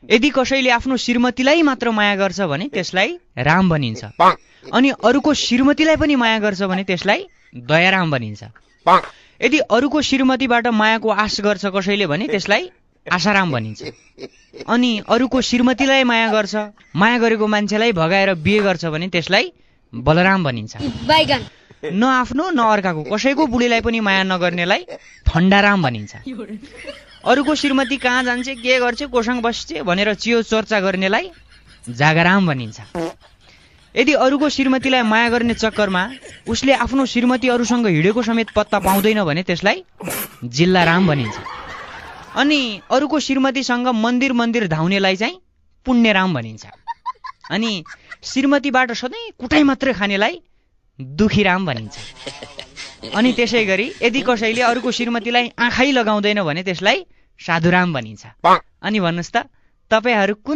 यदि कसैले आफ्नो श्रीमतीलाई मात्र माया गर्छ भने त्यसलाई राम भनिन्छ। अनि अरूको श्रीमतीलाई पनि माया गर्छ भने त्यसलाई दयाराम भनिन्छ। यदि अरूको श्रीमतीबाट मायाको आश गर्छ कसैले भने त्यसलाई आशाराम भनिन्छ। अनि अरूको श्रीमतीलाई माया गर्छ, माया गरेको मान्छेलाई भगाएर बिहे गर्छ भने त्यसलाई बलराम भनिन्छ। न आफ्नो न अर्काको कसैको बुढीलाई पनि माया नगर्नेलाई फण्डाराम भनिन्छ। अरूको श्रीमती कहाँ जान्छ, के गर्छ, कोसँग बस्छ भनेर चियो चर्चा गर्नेलाई जागराम भनिन्छ। यदि अरूको श्रीमतीलाई माया गर्ने चक्करमा उसले आफ्नो श्रीमती अरूसँग हिँडेको समेत पत्ता पाउँदैन भने त्यसलाई जिल्लाराम भनिन्छ। अनि अरूको श्रीमतीसँग मन्दिर मन्दिर धाउनेलाई चाहिँ पुण्यराम भनिन्छ। अनि श्रीमतीबाट सधैँ कुटाइ मात्रै खानेलाई दुखीराम भनिन्छ। अनि त्यसै गरी यदि कसैले अरूको श्रीमतीलाई आँखै लगाउँदैन भने त्यसलाई साधुराम भनिन्छ। अनि भन्नुहोस् त तपाईहरू कुन